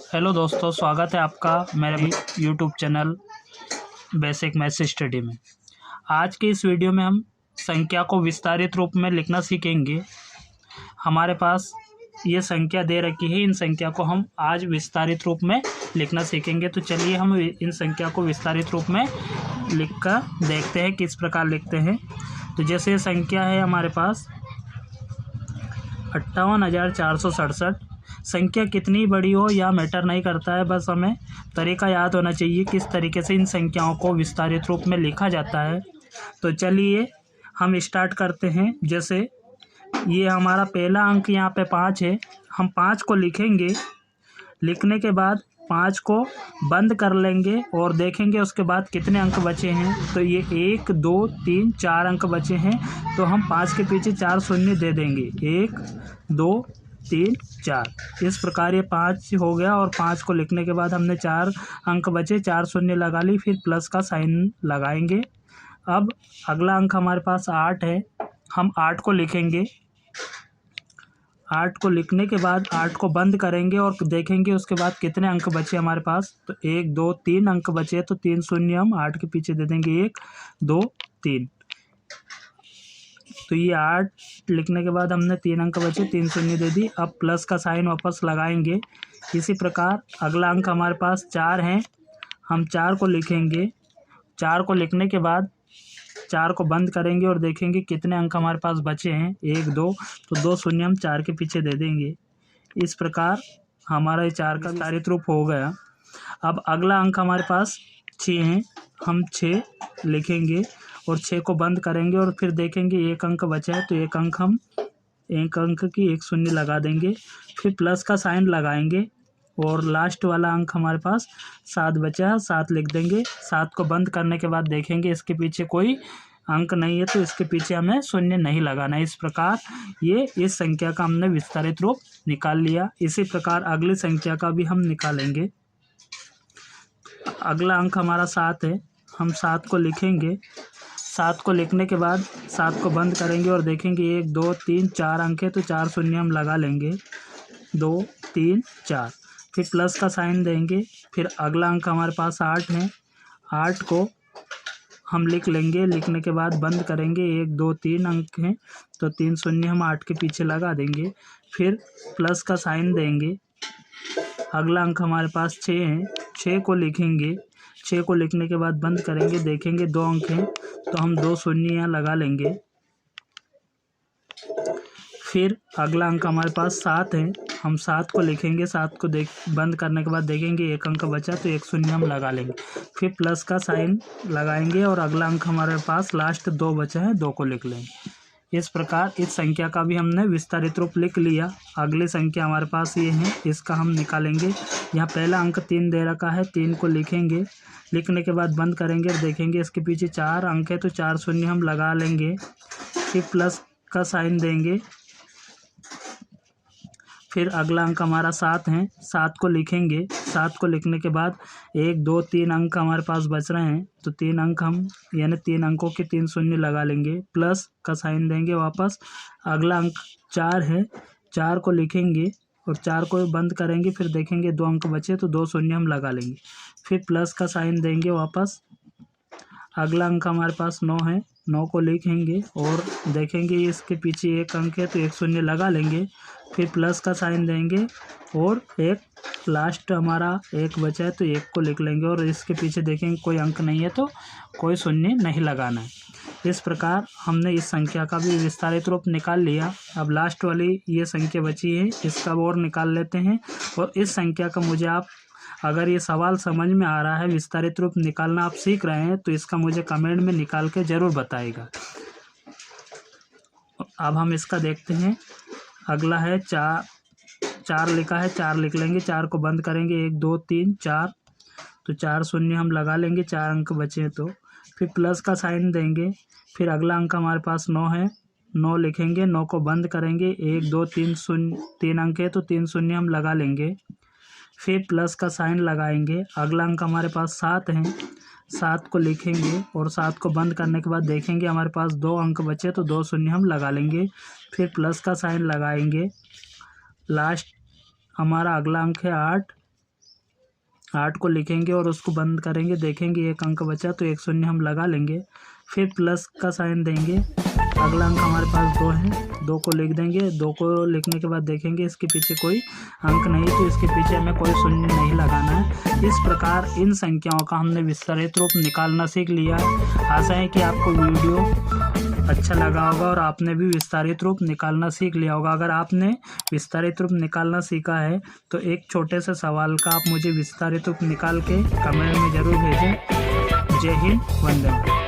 Hello दोस्तों, स्वागत है आपका मेरे YouTube channel basic maths study में। आज की इस वीडियो में हम संख्या को विस्तारित रूप में लिखना सीखेंगे। हमारे पास ये संख्या दे रखी है, इन संख्या को हम आज विस्तारित रूप में लिखना सीखेंगे। तो चलिए हम इन संख्या को विस्तारित रूप में लिखकर देखते हैं किस प्रकार लिखते हैं। तो जैसे ये संख्या है हमारे पास 58,467। संख्या कितनी बड़ी हो या मैटर नहीं करता है, बस हमें तरीका याद होना चाहिए किस तरीके से इन संख्याओं को विस्तारित रूप में लिखा जाता है। तो चलिए हम स्टार्ट करते हैं। जैसे ये हमारा पहला अंक यहाँ पे 5 है, हम 5 को लिखेंगे। लिखने के बाद 5 को बंद कर लेंगे और देखेंगे उसके बाद कितने अंक बचे हैं। तो ये 1 2 3 4 अंक बचे हैं, तो हम 5 के पीछे 4 शून्य दे देंगे। 1 2 3 4 इस प्रकार ये 5 हो गया। और 5 को लिखने के बाद हमने 4 अंक बचे, 4 शून्य लगा ली, फिर प्लस का साइन लगाएंगे। अब अगला अंक हमारे पास 8 है, हम 8 को लिखेंगे। 8 को लिखने के बाद 8 को बंद करेंगे और देखेंगे उसके बाद कितने अंक बचे हमारे पास। तो 1 2 3 अंक बचे, तो 3 शून्य हम 8 के पीछे दे देंगे। 1 2 3। तो ये 8 लिखने के बाद हमने 3 अंक बचे, 3 शून्य दे दी। अब प्लस का साइन वापस लगाएंगे। इसी प्रकार अगला अंक हमारे पास 4 है, हम 4 को लिखेंगे। 4 को लिखने के बाद 4 को बंद करेंगे और देखेंगे कितने अंक हमारे पास बचे हैं। 1 2, तो 2 शून्य हम 4 के पीछे दे देंगे। इस प्रकार हमारा ये 4 का विस्तारित रूप हो गया। अब अगला अंक हमारे पास 6 है, हम 6 लिखेंगे और 6 को बंद करेंगे और फिर देखेंगे 1 अंक बचा है, तो 1 अंक हम 1 अंक की 1 शून्य लगा देंगे। फिर प्लस का साइन लगाएंगे और लास्ट वाला अंक हमारे पास 7 बचा है, 7 लिख देंगे। 7 को बंद करने के बाद देखेंगे इसके पीछे कोई अंक नहीं है, तो इसके पीछे हमें शून्य नहीं लगाना है। इस प्रकार ये इस संख्या का हमने विस्तारित रूप निकाल लिया। इसी प्रकार अगली संख्या का भी हम निकालेंगे। अगला अंक हमारा 7 है, हम 7 को लिखेंगे। 7 को लिखने के बाद 7 को बंद करेंगे और देखेंगे 1 2 3 4 अंक है, तो 4 शून्य हम लगा लेंगे। 2 3 4, फिर प्लस का साइन देंगे। फिर अगला अंक हमारे पास 8 है, 8 को हम लिख लेंगे। लिखने के बाद बंद करेंगे। 1 2 3 अंक हैं, तो 3 शून्य हम 8 के पीछे लगा देंगे। फिर प्लस का साइन देंगे। अगला अंक हमारे पास 6 है, 6 को लिखेंगे। 6 को लिखने के बाद बंद करेंगे, देखेंगे 2 अंक हैं, तो हम 2 शून्य यहाँ लगा लेंगे। फिर अगला अंक हमारे पास 7 है, हम 7 को लिखेंगे। 7 को बंद करने के बाद देखेंगे 1 अंक बचा, तो 1 शून्य हम लगा लेंगे। फिर प्लस का साइन लगाएंगे और अगला अंक हमारे पास लास्ट 2 बचा है, 2 को लिख लेंगे। इस प्रकार इस संख्या का भी हमने विस्तारित रूप लिख लिया। अगली संख्या हमारे पास ये है, इसका हम निकालेंगे। यहाँ पहला अंक 3 दे रखा है, 3 को लिखेंगे। लिखने के बाद बंद करेंगे और देखेंगे इसके पीछे 4 अंक है, तो 4 शून्य हम लगा लेंगे। फिर प्लस का साइन देंगे। फिर अगला अंक हमारा 7 है, 7 को लिखेंगे। 7 को लिखने के बाद 1 2 3 अंक हमारे पास बच रहे हैं, तो 3 अंक हम यानी 3 अंकों के 3 शून्य लगा लेंगे। प्लस का साइन देंगे वापस। अगला अंक 4 है, 4 को लिखेंगे और 4 को बंद करेंगे। फिर देखेंगे 2 अंक बचे, तो 2 शून्य हम लगा लेंगे। फिर प्लस का साइन देंगे वापस। अगला अंक हमारे पास 9 है, 9 को लिखेंगे और देखेंगे इसके पीछे 1 अंक है, तो 1 शून्य लगा लेंगे। फिर प्लस का साइन देंगे और एक लास्ट हमारा 1 बचा है, तो 1 को लिख लेंगे और इसके पीछे देखेंगे कोई अंक नहीं है, तो कोई शून्य नहीं लगाना है। इस प्रकार हमने इस संख्या का भी विस्तारित रूप निकाल लिया। अब लास्ट वाली ये संख्या बची है, इसका और निकाल लेते हैं। और इस संख्या का मुझे आप अगर ये सवाल समझ में आ रहा है, विस्तारित रूप निकालना आप सीख रहे हैं, तो इसका मुझे कमेंट में निकाल के ज़रूर बताइएगा। अब हम इसका देखते हैं। अगला है 4 लिखा है, 4 लिख लेंगे। 4 को बंद करेंगे। 1 2 3 4, तो 4 शून्य हम लगा लेंगे। 4 अंक बचे हैं, तो फिर प्लस का साइन देंगे। फिर अगला अंक हमारे पास 9 है, 9 लिखेंगे। 9 को बंद करेंगे। 1 2 3 शून्य 3 अंक है, तो 3 शून्य हम लगा लेंगे। फिर प्लस का साइन लगाएंगे। अगला अंक हमारे पास 7 है, 7 को लिखेंगे और 7 को बंद करने के बाद देखेंगे हमारे पास 2 अंक बचे, तो 2 शून्य हम लगा लेंगे। फिर प्लस का साइन लगाएंगे। लास्ट हमारा अगला अंक है 8, 8 को लिखेंगे और उसको बंद करेंगे, देखेंगे एक अंक बचा तो एक शून्य हम लगा लेंगे, फिर प्लस का साइन देंगे। अगला अंक हमारे पास 2 है, 2 को लिख देंगे। 2 को लिखने के बाद देखेंगे इसके पीछे कोई अंक नहीं, तो इसके पीछे हमें कोई शून्य नहीं लगाना है। इस प्रकार इन संख्याओं का हमने विस्तारित रूप निकालना सीख लिया। आशा है कि आपको वीडियो अच्छा लगा होगा और आपने भी विस्तारित रूप निकालना सीख लिया होगा। अगर आपने विस्तारित रूप निकालना सीखा है तो एक छोटे से सवाल का आप मुझे विस्तारित रूप निकाल के कमेंट में ज़रूर भेजें। जय हिंद, वंदे मातरम।